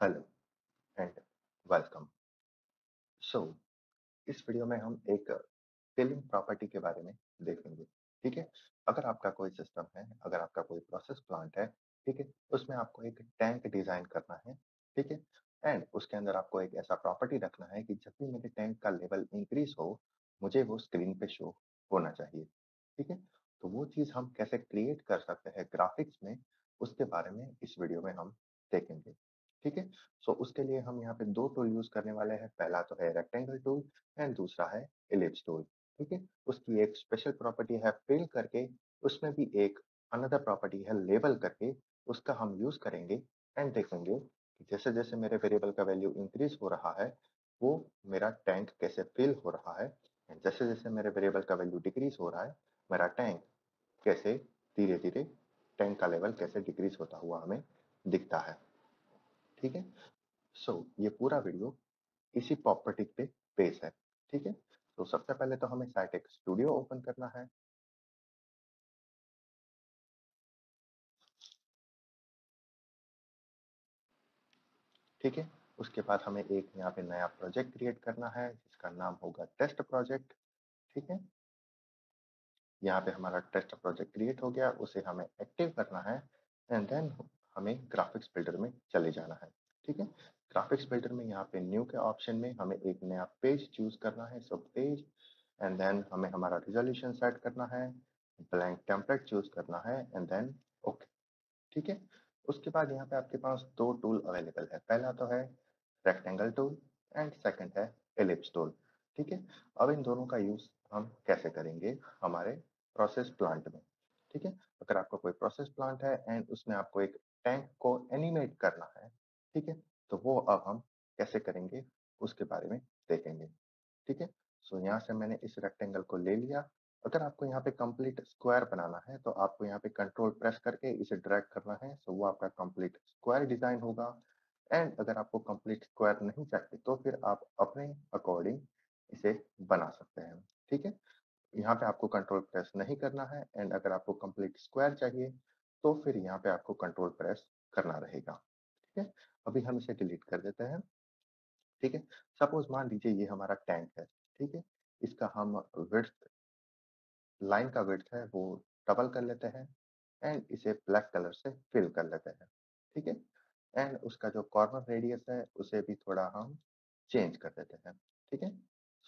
Hello and welcome. सो इस video में हम एक स्केलिंग प्रॉपर्टी के बारे में देखेंगे। ठीक है। अगर आपका कोई सिस्टम है, अगर आपका कोई प्रोसेस प्लांट है, ठीक है, उसमें आपको एक टैंक डिजाइन करना है। ठीक है। एंड उसके अंदर आपको एक ऐसा प्रॉपर्टी रखना है कि जब भी मेरे टैंक का लेवल इंक्रीज हो, मुझे वो स्क्रीन पे शो होना चाहिए। ठीक है। तो वो चीज हम कैसे क्रिएट कर सकते हैं ग्राफिक्स में, उसके बारे में इस वीडियो में हम देखेंगे। ठीक है। सो उसके लिए हम यहाँ पे दो टूल यूज करने वाले हैं। पहला तो है रेक्टेंगल टूल एंड दूसरा है एलिप्स टूल। ठीक है। उसकी एक स्पेशल प्रॉपर्टी है फिल करके, उसमें भी एक अनदर प्रॉपर्टी है लेबल करके। उसका हम यूज करेंगे एंड देखेंगे कि जैसे जैसे मेरे वेरिएबल का वैल्यू इंक्रीज हो रहा है, वो मेरा टैंक कैसे फिल हो रहा है। एंड जैसे जैसे मेरे वेरिएबल का वैल्यू डिक्रीज हो रहा है, मेरा टैंक कैसे धीरे धीरे टैंक का लेवल कैसे डिक्रीज होता हुआ हमें दिखता है। ठीक है। सो ये पूरा वीडियो इसी प्रॉपर्टी पे बेस है। ठीक है। तो सबसे पहले तो हमें साइटेक स्टूडियो ओपन करना है। ठीक है। उसके बाद हमें एक यहाँ पे नया प्रोजेक्ट क्रिएट करना है जिसका नाम होगा टेस्ट प्रोजेक्ट। ठीक है। यहाँ पे हमारा टेस्ट प्रोजेक्ट क्रिएट हो गया, उसे हमें एक्टिव करना है एंड देन हमें ग्राफिक्स बिल्डर में चले जाना है। ठीक है। ग्राफिक्स बिल्डर में यहाँ पे न्यू के ऑप्शन में हमें एक नया पेज चूज करना है, सो पेज। एंड देन हमें हमारा रिजोल्यूशन सेट करना है, ब्लैंक टेम्पलेट चूज करना है एंड देन ओके। ठीक है। उसके बाद यहाँ पे आपके पास दो टूल अवेलेबल है। पहला तो है रेक्टेंगल टूल एंड सेकंड है एलिप्स टूल। ठीक है। अब इन दोनों का यूज हम कैसे करेंगे हमारे प्रोसेस प्लांट में। ठीक है। अगर आपका कोई प्रोसेस प्लांट है एंड उसमें आपको एक टैंक को एनिमेट करना है, ठीक है, तो वो अब हम कैसे करेंगे उसके बारे में देखेंगे। ठीक है। सो यहाँ से मैंने इस रेक्टेंगल को ले लिया। अगर आपको यहाँ पे कंप्लीट स्क्वायर बनाना है तो आपको यहाँ पे कंट्रोल प्रेस करके इसे ड्रैग करना है, सो वो आपका कंप्लीट स्क्वायर डिजाइन होगा। एंड अगर आपको कंप्लीट स्क्वायर नहीं चाहिए तो फिर आप अपने अकॉर्डिंग इसे बना सकते हैं। ठीक है। यहाँ पे आपको कंट्रोल प्रेस नहीं करना है एंड अगर आपको कंप्लीट स्क्वायर चाहिए तो फिर यहाँ पे आपको कंट्रोल प्रेस करना रहेगा। ठीक है। अभी हम इसे डिलीट कर देते हैं। ठीक है। सपोज मान लीजिए ये हमारा टैंक है। ठीक है। इसका हम विड्थ, लाइन का विड्थ है वो डबल कर लेते हैं एंड इसे ब्लैक कलर से फिल कर लेते हैं। ठीक है। एंड उसका जो कॉर्नर रेडियस है उसे भी थोड़ा हम चेंज कर देते हैं। ठीक है।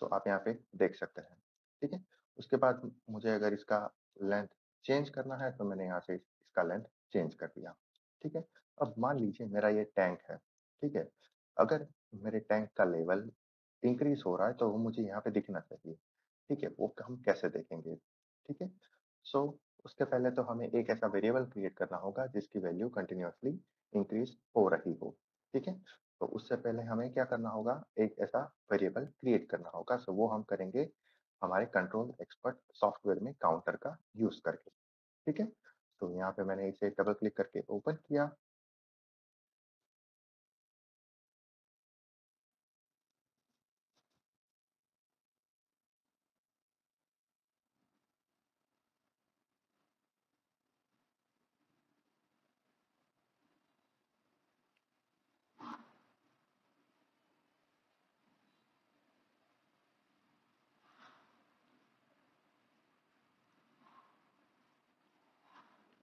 सो आप यहाँ पे देख सकते हैं। ठीक है। उसके बाद मुझे अगर इसका लेंथ चेंज करना है तो मैंने यहाँ से इसका लेंथ चेंज कर दिया। ठीक है। अब मान लीजिए मेरा ये टैंक है। ठीक है। अगर मेरे टैंक का लेवल इंक्रीज हो रहा है तो वो मुझे यहाँ पे दिखना चाहिए। ठीक है। वो हम कैसे देखेंगे। ठीक है। सो उसके पहले तो हमें एक ऐसा वेरिएबल क्रिएट करना होगा जिसकी वैल्यू कंटिन्यूअसली इंक्रीज हो रही हो। ठीक है। तो उससे पहले हमें क्या करना होगा, एक ऐसा वेरिएबल क्रिएट करना होगा। सो वो हम करेंगे हमारे कंट्रोल एक्सपर्ट सॉफ्टवेयर में काउंटर का यूज करके। ठीक है। तो यहाँ पे मैंने इसे डबल क्लिक करके ओपन किया।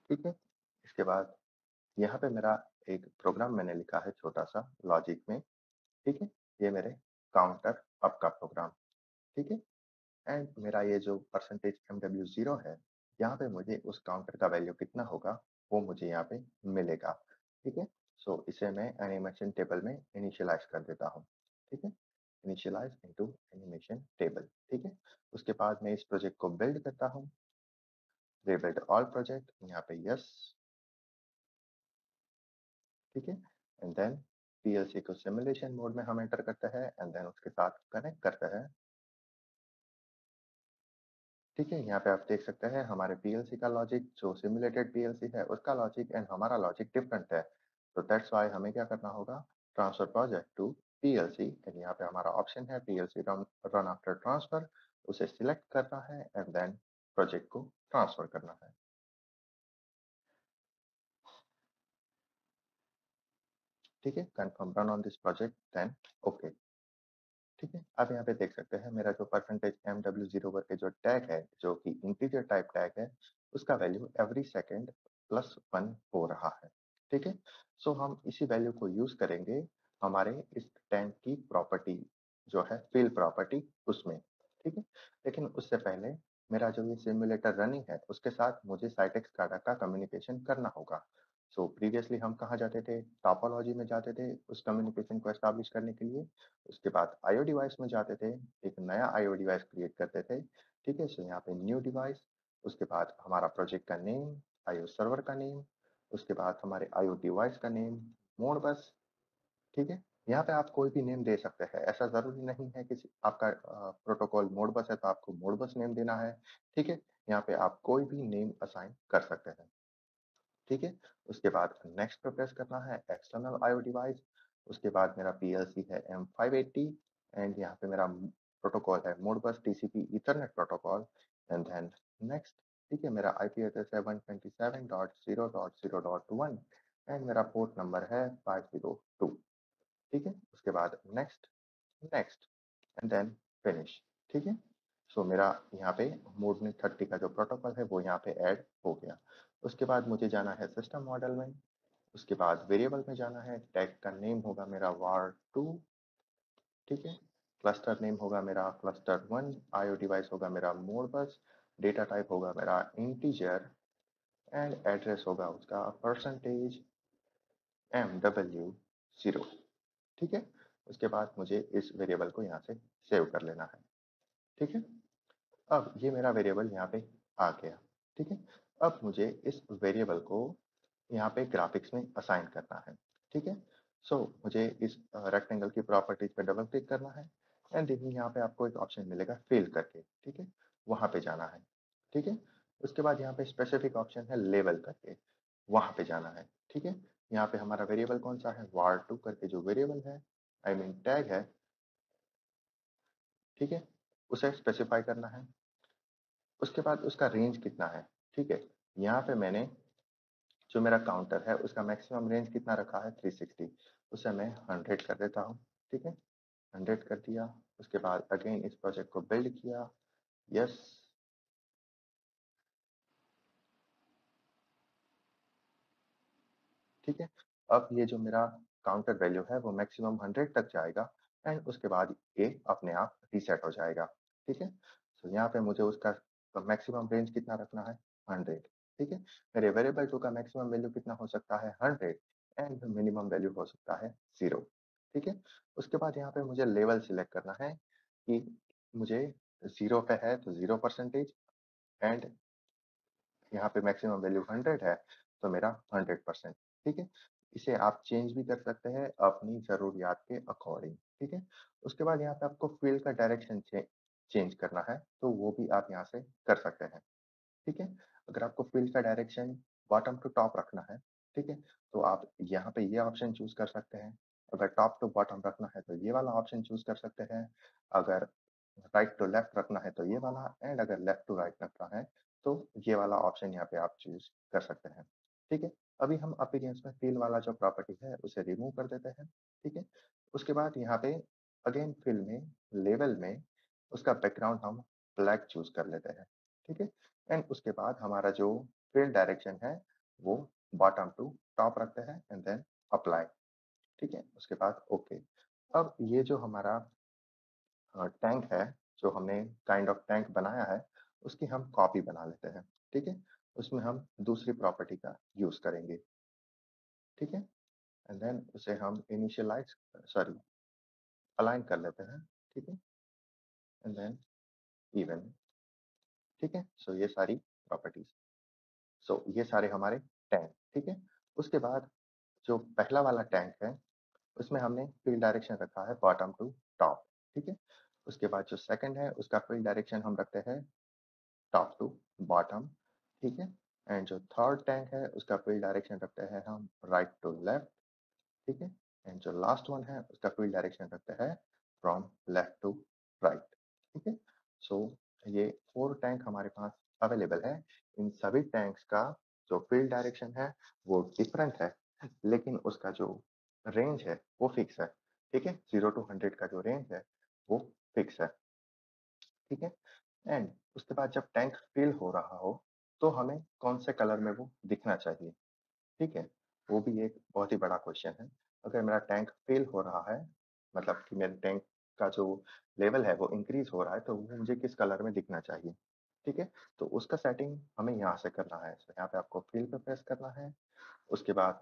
ठीक है। इसके बाद यहाँ पे मेरा एक प्रोग्राम मैंने लिखा है छोटा सा लॉजिक में। ठीक है। ये मेरे काउंटर अप का प्रोग्राम। ठीक है। एंड मेरा ये जो परसेंटेज MW0 है, यहाँ पे मुझे उस काउंटर का वैल्यू कितना होगा वो मुझे यहाँ पे मिलेगा। ठीक है। सो इसे मैं एनिमेशन टेबल में इनिशियलाइज कर देता हूँ। ठीक है। Initialize into animation table. ठीक है। उसके बाद मैं इस प्रोजेक्ट को बिल्ड करता हूँ। रिबिल्ड ऑल प्रोजेक्ट, यहाँ पे यस। ठीक है। एंड देन पीएलसी को सिमुलेशन मोड में हम एंटर करते हैं एंड देन उसके साथ कनेक्ट करते हैं। ठीक है। यहाँ पे आप देख सकते हैं हमारे पीएलसी का लॉजिक, जो सिमुलेटेड पीएलसी है उसका लॉजिक एंड हमारा लॉजिक डिफरेंट है। तो दैट्स व्हाई हमें क्या करना होगा, transfer project to PLC. And यहाँ पे हमारा ऑप्शन है पीएलसी रन आफ्टर ट्रांसफर। उसे सिलेक्ट करना है एंड देन प्रोजेक्ट को ट्रांसफर करना है। ठीक है, confirm run on this project then okay. ठीक है, आप यहाँ पे देख सकते हैं मेरा जो परसेंटेज MW0 करके जो टैग है, जो कि इंटीजर टाइप टैग है, उसका वैल्यू एवरी सेकंड +1 हो रहा है। ठीक है, सो हम इसी वैल्यू को यूज करेंगे हमारे इस टैंक की प्रॉपर्टी जो है फिल प्रॉपर्टी उसमें। ठीक है, लेकिन उससे पहले मेरा जो ये सिमुलेटर रनिंग है उसके साथ मुझे साइटेक्स स्काडा का कम्युनिकेशन करना होगा। सो प्रीवियसली हम कहाँ जाते थे, टोपोलॉजी में जाते थे उस कम्युनिकेशन को एस्टैब्लिश करने के लिए। उसके बाद आईओ डिवाइस में जाते थे, एक नया आईओ डिवाइस क्रिएट करते थे। ठीक है, सो यहाँ पे न्यू डिवाइस, उसके बाद हमारा प्रोजेक्ट का नेम, आईओ सर्वर का नेम, उसके बाद हमारे आईओ डिवाइस का नेम, मोड बस। ठीक है, यहाँ पे आप कोई भी नेम दे सकते हैं, ऐसा जरूरी नहीं है कि आपका प्रोटोकॉल मोड बस है तो आपको मोड बस नेम देना है। ठीक है, यहाँ पे आप कोई भी नेम असाइन कर सकते हैं। ठीक है, उसके बाद नेक्स्ट पे प्रेस करना है, एक्सटर्नल आईओ डिवाइस। उसके बाद मेरा पीएलसी है M580 एंड यहाँ पे मेरा प्रोटोकॉल है Modbus TCP ethernet protocol and then next. ठीक है, मेरा आईपी एड्रेस है 127.0.0.1 एंड मेरा पोर्ट नंबर है 502। ठीक है, उसके बाद next, next and then finish. ठीक है, सो मेरा यहाँ पे मोडनेट 30 का जो प्रोटोकॉल है वो यहाँ पे ऐड हो गया। उसके बाद मुझे जाना है सिस्टम मॉडल में, उसके बाद वेरिएबल में जाना है, टैग का नेम होगा मेरा var2। ठीक है, क्लस्टर नेम होगा मेरा cluster1, आईओ डिवाइस होगा मेरा मोडबस, डेटा टाइप होगा मेरा इंटीजर एंड एड्रेस होगा उसका %MW0। ठीक है, उसके बाद मुझे इस वेरिएबल को यहाँ से सेव कर लेना है। ठीक है, अब ये मेरा वेरिएबल यहाँ पे आ गया। ठीक है, अब मुझे इस वेरिएबल को यहाँ पे ग्राफिक्स में असाइन करना है। ठीक है, सो मुझे इस रेक्टेंगल की प्रॉपर्टीज पे डबल क्लिक करना है एंड देखिए यहाँ पे आपको एक ऑप्शन मिलेगा फिल करके। ठीक है, वहां पे जाना है। ठीक है, उसके बाद यहाँ पे स्पेसिफिक ऑप्शन है लेवल करके, वहां पे जाना है। ठीक है, यहाँ पे हमारा वेरिएबल कौन सा है, var2 करके जो वेरिएबल है, आई मीन टैग है। ठीक है, उसे स्पेसिफाई करना है। उसके बाद उसका रेंज कितना है। ठीक है, यहाँ पे मैंने जो मेरा काउंटर है उसका मैक्सिमम रेंज कितना रखा है, 360, उसे मैं 100 कर देता हूँ। ठीक है, 100 कर दिया। उसके बाद अगेन इस प्रोजेक्ट को बिल्ड किया, यस। ठीक है, अब ये जो मेरा काउंटर वैल्यू है वो मैक्सिमम 100 तक जाएगा एंड उसके बाद ये अपने आप रीसेट हो जाएगा। ठीक है, तो यहाँ पे मुझे उसका मैक्सिमम रेंज कितना रखना है, 100। ठीक है, मेरे वेरिएबल टू का मैक्सिमम वैल्यू कितना हो सकता है, 100 एंड मिनिमम वैल्यू हो सकता है 0। ठीक है, उसके बाद यहाँ पे मुझे लेवल सिलेक्ट करना है कि मुझे 0 पे है तो 0% एंड यहाँ पे मैक्सिमम वैल्यू 100 है तो मेरा 100%। ठीक है, इसे आप चेंज भी कर सकते हैं अपनी ज़रूरियात के अकॉर्डिंग। ठीक है, उसके बाद यहाँ पे आपको फील्ड का डायरेक्शन चेंज करना है तो वो भी आप यहाँ से कर सकते हैं। ठीक है, अगर आपको फील्ड का डायरेक्शन बॉटम टू टॉप रखना है, ठीक है, तो आप यहाँ पे ये ऑप्शन चूज कर सकते हैं। अगर टॉप टू बॉटम रखना है तो ये वाला ऑप्शन चूज कर सकते हैं। अगर राइट टू लेफ्ट रखना है तो ये वाला एंड अगर लेफ्ट टू राइट रखना है तो ये वाला ऑप्शन यहाँ पे आप चूज कर सकते हैं। ठीक है, अभी हम अपीयरेंस में फील वाला जो प्रॉपर्टी है उसे रिमूव कर देते हैं। ठीक है, उसके बाद यहाँ पे अगेन फिल में लेवल में उसका बैकग्राउंड हम ब्लैक चूज कर लेते हैं। ठीक है, एंड उसके बाद हमारा जो फील्ड डायरेक्शन है वो बॉटम टू टॉप रखते हैं एंड देन अप्लाई। ठीक है, उसके बाद ओके। अब ये जो हमारा टैंक है, जो हमने काइंड ऑफ टैंक बनाया है, उसकी हम कॉपी बना लेते हैं। ठीक है, उसमें हम दूसरी प्रॉपर्टी का यूज करेंगे। ठीक है, एंड देन उसे हम इनिशियलाइज सॉरी अलाइन कर लेते हैं। ठीक है, एंड देन इवन। ठीक है, सो ये सारी प्रॉपर्टीज, सो ये सारे हमारे टैंक। ठीक है, उसके बाद जो पहला वाला टैंक है उसमें हमने फील्ड डायरेक्शन रखा है बॉटम टू टॉप। ठीक है, उसके बाद जो सेकंड है उसका फील्ड डायरेक्शन हम रखते हैं टॉप टू बॉटम। ठीक है, एंड जो थर्ड टैंक है उसका फील्ड डायरेक्शन रखते हैं हम राइट टू लेफ्ट। ठीक है, एंड जो लास्ट वन है उसका फील्ड डायरेक्शन रखते हैं फ्रॉम लेफ्ट टू राइट। ठीक है, सो ये 4 टैंक हमारे पास अवेलेबल है। इन सभी टैंक्स का जो फील्ड डायरेक्शन है वो डिफरेंट है, लेकिन उसका जो रेंज है वो फिक्स है, ठीक है? 0 टू 100 का जो रेंज है वो फिक्स है, ठीक है? एंड उसके बाद जब टैंक फिल हो रहा हो, तो हमें कौन से कलर में वो दिखना चाहिए, ठीक है? वो भी एक बहुत ही बड़ा क्वेश्चन है। अगर मेरा टैंक फिल हो रहा है, मतलब कि मेरे टैंक का जो लेवल है वो इंक्रीज़ हो रहा है, तो वो मुझे किस कलर में दिखना चाहिए, ठीक है? तो उसका सेटिंग हमें यहाँ से करना है। सो यहाँ पे आपको फिल पे प्रेस करना है। उसके बाद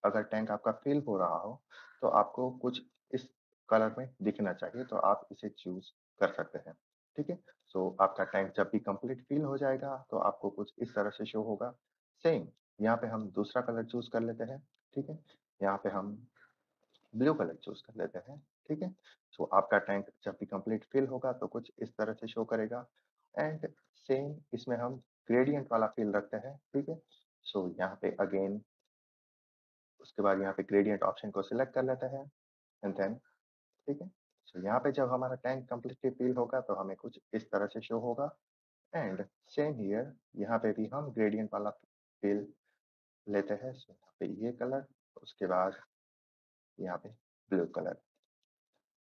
अगर टैंक आपका फिल हो रहा हो, तो आपको कुछ इस कलर में दिखना चाहिए, तो आप इसे चूज़ कर सकते हैं, ठीक है? सो आपका टैंक जब भी कंप्लीट फिल हो जाएगा, तो आपको कुछ इस तरह से शो होगा। सेम यहाँ पे हम दूसरा कलर चूज़ कर लेते हैं, ठीक है? यहाँ पे हम ब्लू कलर चूज़ कर लेते हैं, ठीक है? सो आपका टैंक जब भी कंप्लीट फिल होगा, तो कुछ इस तरह से शो करेगा। एंड सेम इसमें हम ग्रेडिएंट वाला फिल रखते हैं, ठीक है? सो यहाँ पे अगेन उसके बाद यहाँ पे ग्रेडिएंट ऑप्शन को सिलेक्ट कर लेते हैं एंड देन, ठीक है? सो यहाँ पे जब हमारा टैंक कंप्लीटली फिल होगा, तो हमें कुछ इस तरह से शो होगा। एंड सेम हियर, यहाँ पे भी हम ग्रेडिएंट वाला फिल लेते हैं। सो यहाँ पे ये कलर, उसके बाद यहाँ पे ब्लू कलर,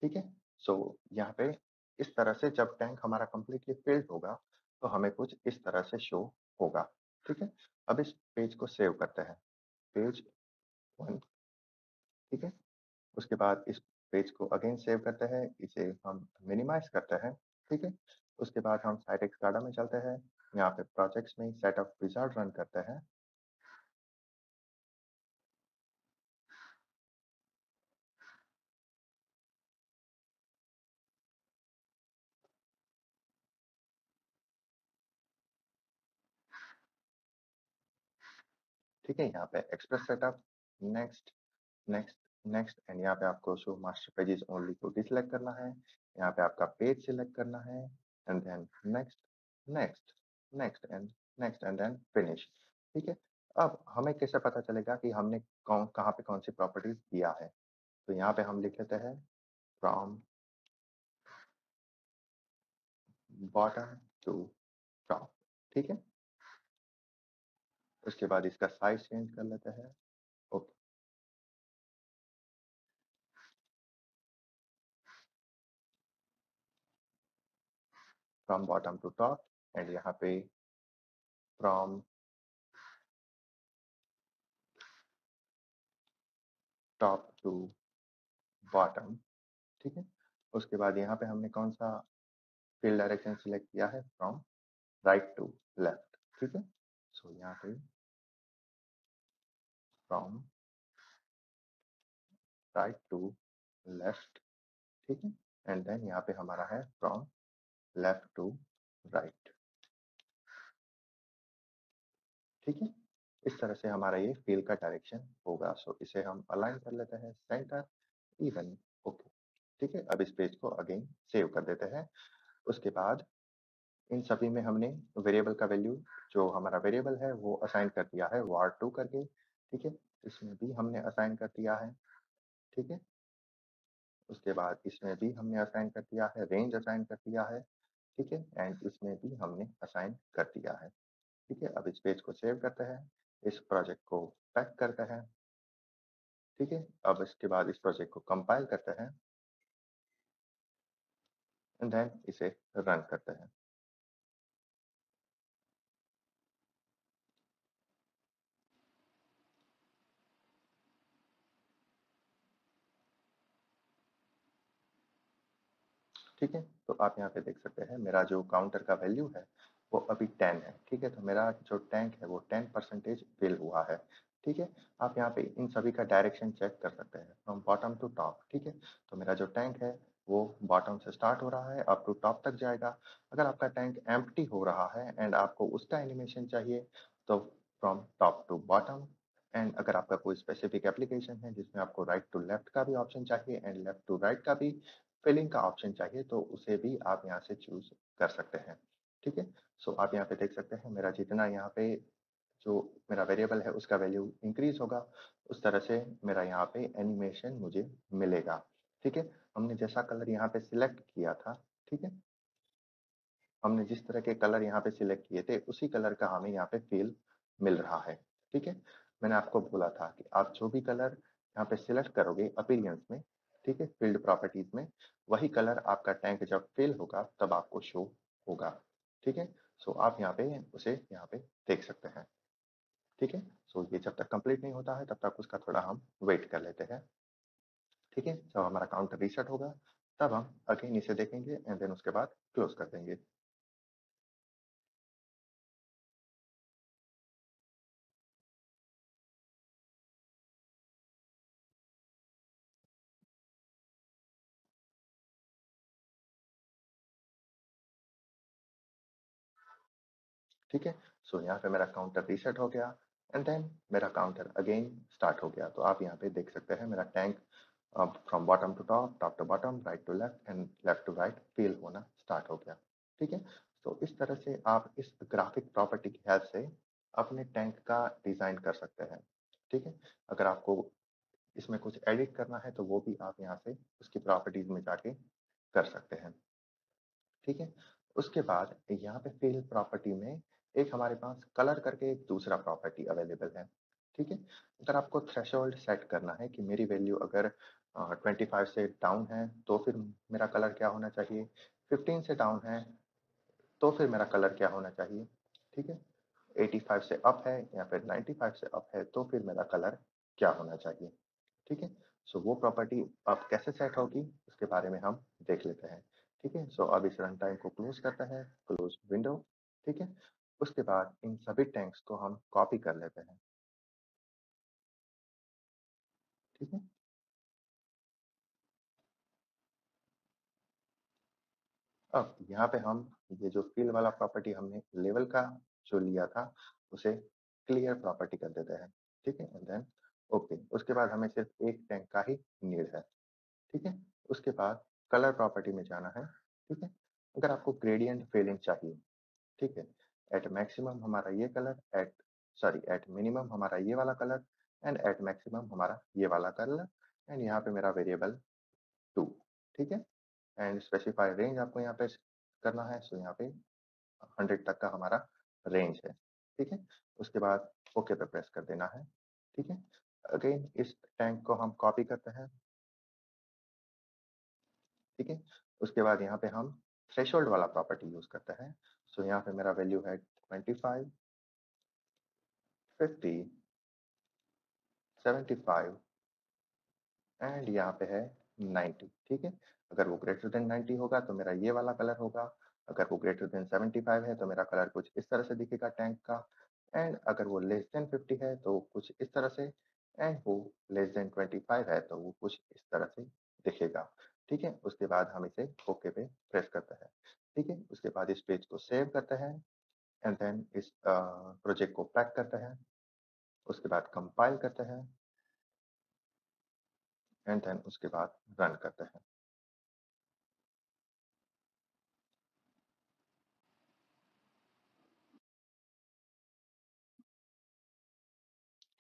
ठीक है? सो यहाँ पे इस तरह से जब टैंक हमारा कंप्लीटली फिल्ड होगा, तो हमें कुछ इस तरह से शो होगा, ठीक है? अब इस पेज को सेव करते हैं, पेज 1, ठीक है? उसके बाद इस पेज को अगेन सेव करते हैं, इसे हम मिनिमाइज़ करते हैं, ठीक है? उसके बाद हम साइट एक्सकार्डा में चलते हैं, यहाँ पे प्रोजेक्ट्स में सेटअप विज़ार्ड रन करते हैं, ठीक है? यहाँ पे express setup, next, next, next and यहाँ पे आपको शो मास्टर पेजेस ओनली को डिसेलेक्ट करना है। यहाँ पे आपका पेज सिलेक्ट करना है and then next, next, next and then finish, ठीक है? अब हमें कैसे पता चलेगा कि हमने कहाँ पे कौन सी प्रॉपर्टीज दिया है? तो यहाँ पे हम लिख लेते हैं फ्रॉम बॉटम टू टॉप, ठीक है? उसके बाद इसका साइज चेंज कर लेते हैं। Okay, from bottom to top and यहाँ पे फ्रॉम टॉप टू बॉटम, ठीक है? उसके बाद यहाँ पे हमने कौन सा फिल डायरेक्शन सिलेक्ट किया है? फ्रॉम राइट टू लेफ्ट, ठीक है? सो यहाँ पे फ्रॉम राइट टू लेफ्ट, ठीक है? एंड देन यहाँ पे हमारा है फ्रॉम लेफ्ट टू राइट, ठीक है? इस तरह से हमारा ये फिल का डायरेक्शन होगा। सो इसे हम अलाइन कर लेते हैं सेंटर, इवन, ओके, ठीक है? अब इस पेज को अगेन सेव कर देते हैं। उसके बाद इन सभी में हमने वेरिएबल का वैल्यू, जो हमारा वेरिएबल है वो असाइन कर दिया है var2 करके, ठीक है? इसमें भी हमने असाइन कर दिया है, ठीक है? उसके बाद इसमें भी हमने असाइन कर दिया है, रेंज असाइन कर दिया है, ठीक है? एंड इसमें भी हमने असाइन कर दिया है, ठीक है? अब इस पेज को सेव करते हैं, इस प्रोजेक्ट को पैक करते हैं, ठीक है? अब इसके बाद इस प्रोजेक्ट को कंपाइल करते हैं एंड देन इसे रन करते हैं। ठीक है? तो आप यहाँ पे देख सकते हैं मेरा जो काउंटर का वैल्यू है वो अभी 10 है, ठीक है? तो मेरा जो टैंक है वो 10% फिल हुआ है, ठीक है? आप यहाँ पे इन सभी का डायरेक्शन चेक कर सकते हैं फ्रॉम बॉटम टू टॉप, ठीक है? तो मेरा जो टैंक है वो बॉटम से स्टार्ट हो रहा है अप टू टॉप तक जाएगा। अगर आपका टैंक एम्प्टी हो रहा है एंड आपको उसका एनिमेशन चाहिए, तो from top to bottom. And अगर आपका कोई स्पेसिफिक एप्लीकेशन है जिसमें आपको राइट टू लेफ्ट का भी ऑप्शन चाहिए एंड लेफ्ट टू राइट का भी फिलिंग का ऑप्शन चाहिए, तो उसे भी आप यहाँ से चूज़ कर सकते हैं, ठीक है? सो आप यहाँ पे देख सकते हैं मेरा जितना यहाँ पे जो मेरा वेरिएबल है उसका वैल्यू इंक्रीज़ होगा, उस तरह से मेरा यहाँ पे एनिमेशन मुझे मिलेगा, ठीक है? हमने जैसा कलर यहाँ पे सिलेक्ट किया था, ठीक है? हमने जिस तरह के कलर यहाँ पे सिलेक्ट किए थे, उसी कलर का हमें यहाँ पे फ़ील मिल रहा है, ठीक है? मैंने आपको बोला था कि आप जो भी कलर यहाँ पे सिलेक्ट करोगे अपीयरेंस में, ठीक है, फील्ड प्रॉपर्टीज में, वही कलर आपका टैंक जब फिल होगा तब आपको शो होगा, ठीक है। सो आप यहाँ पे उसे यहाँ पे देख सकते हैं, ठीक है। सो ये जब तक कंप्लीट नहीं होता है तब तक उसका थोड़ा हम वेट कर लेते हैं, ठीक है। जब हमारा काउंटर रीसेट होगा तब हम अगेन इसे देखेंगे एंड देन उसके बाद क्लोज कर देंगे। ठीक है। सो यहाँ पे मेरा काउंटर रीसेट हो गया एंड देन मेरा काउंटर अगेन स्टार्ट हो गया। तो आप यहाँ पे देख सकते हैं मेरा tank from bottom to top, top to bottom, right to left and left to right feel होना स्टार्ट हो गया, ठीक है। तो इस तरह से आप इस ग्राफिक प्रॉपर्टी की हेल्प से अपने टैंक का डिजाइन कर सकते हैं, ठीक है। अगर आपको इसमें कुछ एडिट करना है तो वो भी आप यहाँ से उसकी प्रॉपर्टीज में जाके कर सकते हैं, ठीक है। उसके बाद यहाँ पे फिल प्रॉपर्टी में एक हमारे पास कलर करके एक दूसरा प्रॉपर्टी अवेलेबल है, ठीक है। अगर आपको थ्रेशोल्ड सेट करना है कि मेरी वैल्यू अगर 25 से डाउन है तो फिर मेरा कलर क्या होना चाहिए, 15 से डाउन है तो फिर मेरा कलर क्या होना चाहिए, ठीक है। 85 से अप है या फिर 95 से अप है तो फिर मेरा कलर क्या होना चाहिए, ठीक है। सो वो प्रॉपर्टी अब कैसे सेट होगी उसके बारे में हम देख लेते हैं, ठीक है। सो अब इस रन टाइम को क्लोज करते हैं, क्लोज विंडो, ठीक है। उसके बाद इन सभी टैंक्स को हम कॉपी कर लेते हैं, ठीक है। अब यहाँ पे हम ये जो फिल वाला प्रॉपर्टी हमने लेवल का जो लिया था उसे क्लियर प्रॉपर्टी कर देते हैं, ठीक है। एंड देन ओके, उसके बाद हमें सिर्फ एक टैंक का ही नीड है, ठीक है। उसके बाद कलर प्रॉपर्टी में जाना है, ठीक है। अगर आपको ग्रेडियंट फिलिंग चाहिए, ठीक है, एट मैक्सिमम हमारा ये कलर, एट मिनिमम हमारा ये वाला कलर एंड एट मैक्सिमम हमारा ये वाला कलर एंड यहाँ पे मेरा वेरिएबल 2, ठीक है। एंड स्पेसिफाई रेंज आपको यहाँ पे करना है, सो यहाँ पे 100 तक का हमारा रेंज है, ठीक है। उसके बाद ओके पे प्रेस कर देना है, ठीक है। अगेन इस टैंक को हम कॉपी करते हैं, ठीक है। उसके बाद यहाँ पे हम थ्रेशोल्ड वाला प्रॉपर्टी यूज करते हैं। सो यहाँ पे मेरा वैल्यू है 25, 50, 75 एंड यहाँ पे है 90, ठीक है। अगर वो ग्रेटर देन 90 होगा तो मेरा ये वाला कलर होगा, अगर वो ग्रेटर देन 75 है तो मेरा कलर कुछ इस तरह से दिखेगा टैंक का, एंड अगर वो लेस देन 50 है तो कुछ इस तरह से, एंड वो लेस देन 25 है तो वो कुछ इस तरह से दिखेगा, ठीक है। उसके बाद हम इसे ओके पे प्रेस करते हैं, ठीक है। उसके बाद इस पेज को सेव करते हैं एंड देन इस प्रोजेक्ट को पैक करते हैं, उसके बाद कंपाइल करते हैं एंड देन उसके बाद रन करते हैं,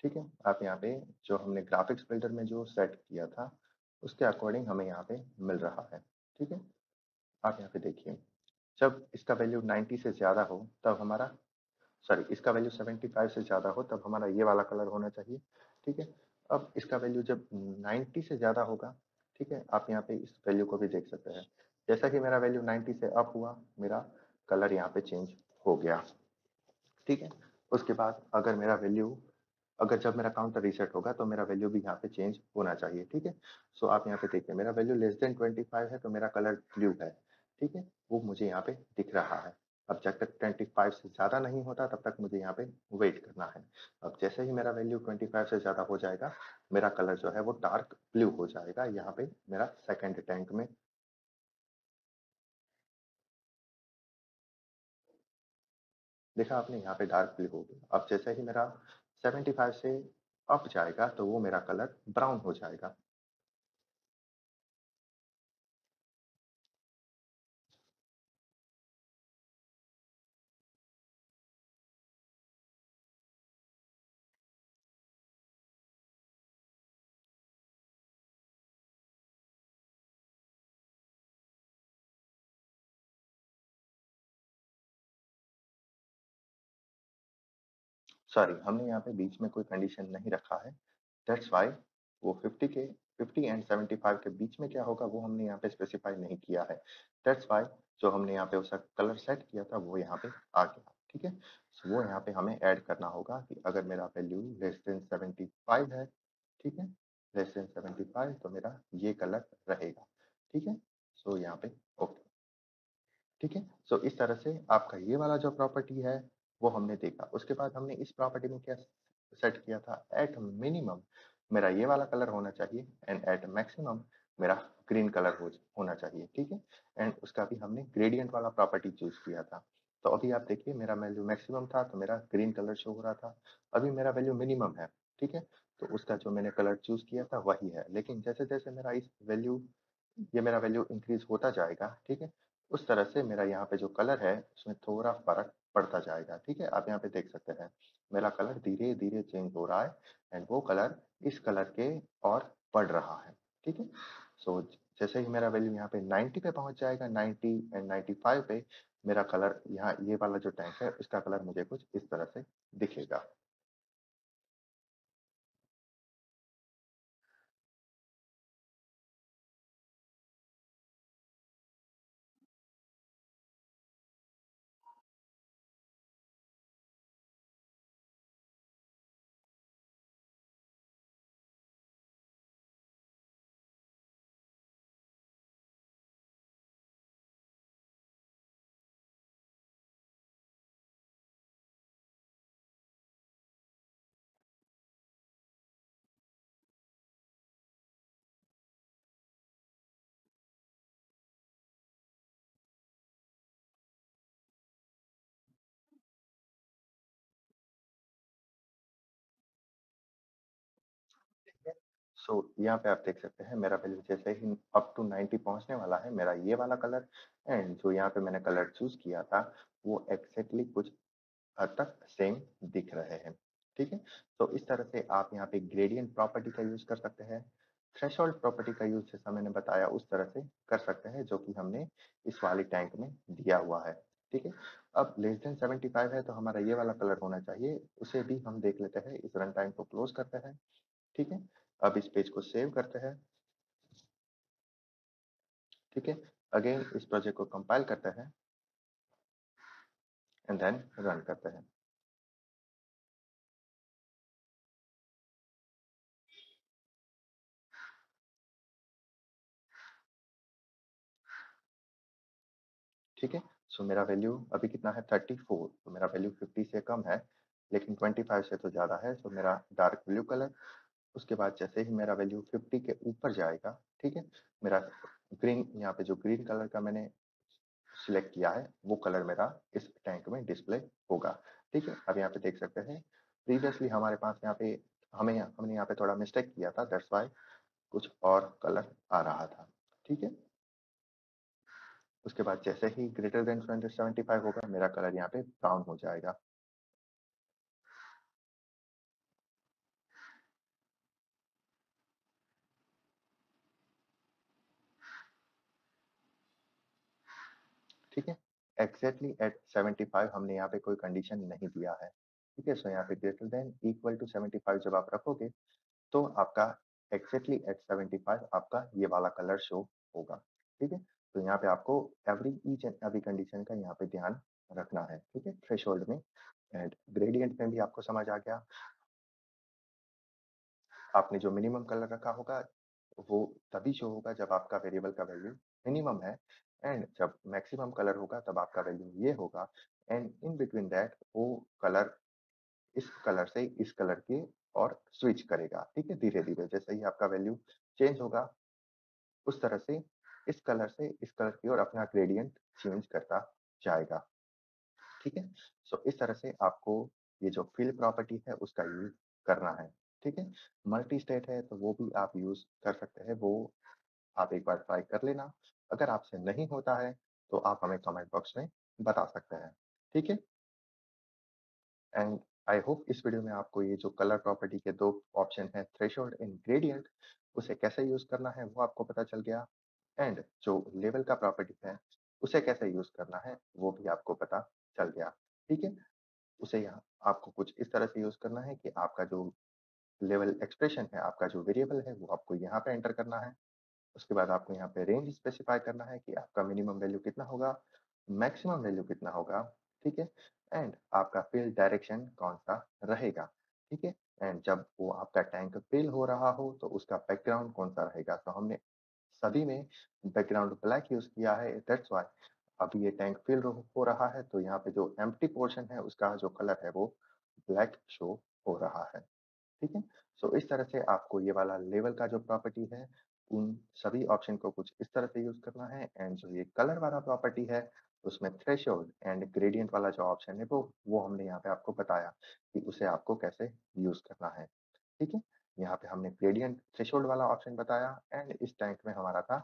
ठीक है। आप यहाँ पे जो हमने ग्राफिक्स बिल्डर में जो सेट किया था उसके अकॉर्डिंग हमें यहाँ पे मिल रहा है, ठीक है। आप यहाँ पे देखिए, जब इसका वैल्यू 90 से ज़्यादा हो तब हमारा, सॉरी, इसका वैल्यू 75 से ज़्यादा हो तब हमारा ये वाला कलर होना चाहिए, ठीक है। अब इसका वैल्यू जब 90 से ज़्यादा होगा, ठीक है, आप यहाँ पे इस वैल्यू को भी देख सकते हैं। जैसा कि मेरा वैल्यू 90 से अप हुआ मेरा कलर यहाँ पे चेंज हो गया, ठीक है। उसके बाद अगर जब मेरा काउंटर रीसेट होगा तो मेरा वैल्यू भी यहाँ पे चेंज होना चाहिए, ठीक है। सो आप यहाँ पे देखिए मेरा वैल्यू लेस देन 25 है तो मेरा कलर ब्लू है, ठीक है, वो मुझे यहाँ पे दिख रहा है। अब जब तक 25 से ज़्यादा नहीं होता तब तक मुझे यहाँ पे वेट करना है। अब जैसे ही मेरा वैल्यू 25 से ज़्यादा हो जाएगा मेरा कलर जो है वो डार्क ब्लू हो जाएगा यहाँ पे मेरा सेकेंड टैंक में। देखा आपने यहाँ पे डार्क ब्लू हो गया। अब जैसे ही मेरा 75 से अप जाएगा तो वो मेरा कलर ब्राउन हो जाएगा। सॉरी, हमने यहाँ पे बीच में कोई कंडीशन नहीं रखा है, दैट्स व्हाई वो 50 एंड 75 के बीच में क्या होगा वो हमने यहाँ पे स्पेसिफाई नहीं किया है। दैट्स व्हाई जो हमने यहाँ पे उसका कलर सेट किया था वो यहाँ पे आ गया। ठीक है, सो वो यहाँ पे हमें ऐड करना होगा कि अगर मेरा वैल्यू लेस देन 75 है, ठीक है, लेस देन 75 तो मेरा ये कलर रहेगा। ठीक है, सो यहाँ पे ओके। ठीक है, सो इस तरह से आपका ये वाला जो प्रॉपर्टी है वो हमने देखा। उसके बाद हमने इस प्रॉपर्टी में क्या सेट किया था, एट मिनिमम मेरा ये वाला कलर होना चाहिए एंड एट मैक्सिमम मेरा ग्रीन कलर होना चाहिए। ठीक है, एंड उसका भी हमने ग्रेडियंट वाला प्रॉपर्टी चूज किया था। तो अभी आप देखिए मेरा वैल्यू मैक्सिमम था तो मेरा ग्रीन कलर शो हो रहा था, अभी मेरा वैल्यू मिनिमम है। ठीक है, तो उसका जो मैंने कलर चूज किया था वही है, लेकिन जैसे जैसे मेरा इस वैल्यू ये मेरा वैल्यू इंक्रीज होता जाएगा, ठीक है, उस तरह से मेरा यहाँ पे जो कलर है उसमें थोड़ा फर्क पड़ता जाएगा। ठीक है, आप यहाँ पे देख सकते हैं मेरा कलर धीरे धीरे चेंज हो रहा है एंड वो कलर इस कलर के और बढ़ रहा है। ठीक है, सो जैसे ही मेरा वैल्यू यहाँ पे 90 पे पहुंच जाएगा, 90 एंड 95 पे मेरा कलर यहाँ ये वाला जो टैंक है उसका कलर मुझे कुछ इस तरह से दिखेगा। सो यहाँ पे आप देख सकते हैं मेरा वैल्यू जैसे ही अप टू 90 पहुंचने वाला है, मेरा ये वाला कलर एंड जो यहाँ पे मैंने कलर चूज किया था वो एग्जैक्टली कुछ हद तक सेम दिख रहे हैं। ठीक है, तो इस तरह से आप यहाँ पे ग्रेडियंट प्रॉपर्टी का यूज कर सकते हैं। थ्रेशोल्ड प्रॉपर्टी का यूज जैसा मैंने बताया उस तरह से कर सकते हैं जो कि हमने इस वाली टैंक में दिया हुआ है। ठीक है, अब लेस देन 75 है तो हमारा ये वाला कलर होना चाहिए, उसे भी हम देख लेते हैं। इस रन टाइम को क्लोज करते हैं। ठीक है, अब इस पेज को सेव करते हैं। ठीक है, अगेन इस प्रोजेक्ट को कंपाइल करते हैं एंड देन रन करते हैं। ठीक है, सो मेरा वैल्यू अभी कितना है 34, तो मेरा वैल्यू 50 से कम है लेकिन 25 से तो ज़्यादा है, सो मेरा डार्क ब्लू कलर। उसके बाद जैसे ही मेरा वैल्यू 50 के ऊपर जाएगा, ठीक है, मेरा ग्रीन, यहाँ पे जो ग्रीन कलर का मैंने सिलेक्ट किया है वो कलर मेरा इस टैंक में डिस्प्ले होगा। ठीक है, अब यहाँ पे देख सकते हैं प्रीवियसली हमारे पास यहाँ पे हमने यहाँ पे थोड़ा मिस्टेक किया था, दैट्स वाई कुछ और कलर आ रहा था। ठीक है, उसके बाद जैसे ही ग्रेटर देन 275 होगा मेरा कलर यहाँ पे ब्राउन हो जाएगा। ठीक है, एग्जैक्टली एट 75 हमने यहाँ पे कोई कंडीशन नहीं दिया है। ठीक है, सो यहाँ पे ग्रेटर देन इक्वल टू 75 जब आप रखोगे तो आपका एग्जैक्टली एट 75 आपका ये वाला कलर शो होगा। ठीक है, तो यहाँ पे आपको every each and every condition का यहाँ पे ध्यान रखना है। ठीक है, थ्रेशोल्ड में एंड ग्रेडियंट में भी आपको समझ आ गया। आपने जो मिनिमम कलर रखा होगा वो तभी शो होगा जब आपका वेरिएबल का वैल्यू मिनिमम है, एंड जब मैक्सिमम कलर होगा तब आपका वैल्यू ये होगा, एंड इन बिटवीन दैट वो कलर इस कलर से इस कलर के और स्विच करेगा। ठीक है, धीरे धीरे जैसे ही आपका वैल्यू चेंज होगा उस तरह से इस कलर से इस कलर की ओर अपना ग्रेडियंट चेंज करता जाएगा। ठीक है, सो इस तरह से आपको ये जो फिल प्रॉपर्टी है उसका यूज करना है। ठीक है, मल्टी स्टेट है तो वो भी आप यूज कर सकते हैं, वो आप एक बार ट्राई कर लेना। अगर आपसे नहीं होता है तो आप हमें कमेंट बॉक्स में बता सकते हैं। ठीक है, एंड आई होप इस वीडियो में आपको ये जो कलर प्रॉपर्टी के दो ऑप्शन है, थ्रेशोल्ड एंड ग्रेडियंट, उसे कैसे यूज करना है वो आपको पता चल गया, एंड जो लेवल का प्रॉपर्टी है उसे कैसे यूज करना है वो भी आपको पता चल गया। ठीक है, उसे यहाँ आपको कुछ इस तरह से यूज करना है कि आपका जो लेवल एक्सप्रेशन है, आपका जो वेरिएबल है वो आपको यहाँ पे एंटर करना है। उसके बाद आपको यहाँ पे रेंज स्पेसिफाई करना है कि आपका मिनिमम वैल्यू कितना होगा, मैक्सिमम वैल्यू कितना होगा, ठीक है? एंड आपका फिल डायरेक्शन कौन-सा रहेगा, ठीक है? एंड जब वो आपका टैंक फिल हो रहा हो तो उसका बैकग्राउंड कौन-सा रहेगा? तो हमने सभी में बैकग्राउंड ब्लैक यूज़ किया है, दैट्स व्हाई अभी ये टैंक फिल हो रहा है, तो यहाँ पे जो एम्प्टी पोर्शन है उसका जो कलर है वो ब्लैक शो हो रहा है। ठीक है? सो इस तरह से आपको ये वाला लेवल का जो प्रॉपर्टी है, उन सभी ऑप्शन को कुछ इस तरह से यूज़ करना है एंड जो ये कलर वाला प्रॉपर्टी है, उसमें थ्रेशोल्ड एंड ग्रेडिएंट वाला जो ऑप्शन है वो हमने यहाँ पे आपको बताया कि उसे आपको कैसे यूज़ करना है। ठीक है? यहाँ पे हमने ग्रेडिएंट थ्रेशोल्ड वाला ऑप्शन बताया एंड इस टैंक में हमारा था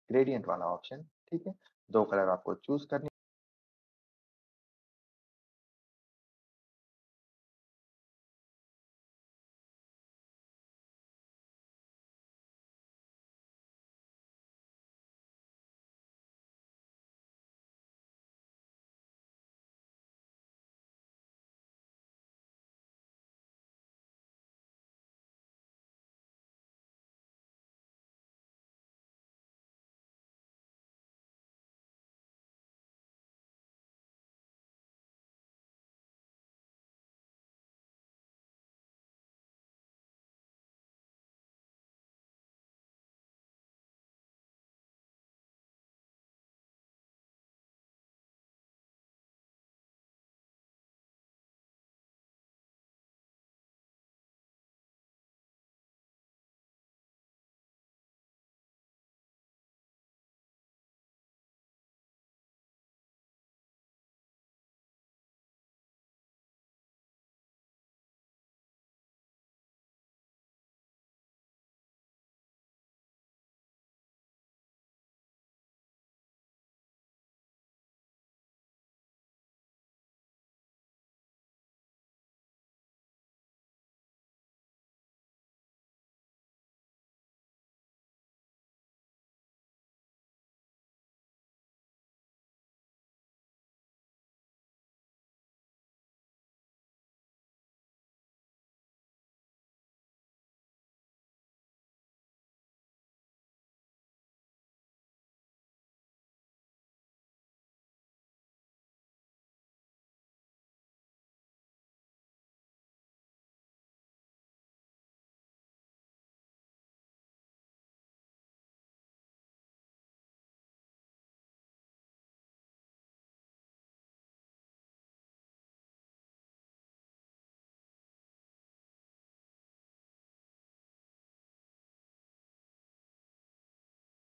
ग्रेडिएंट वाला ऑप्शन, ठीक है? 2 कलर आपको चूज़ करनी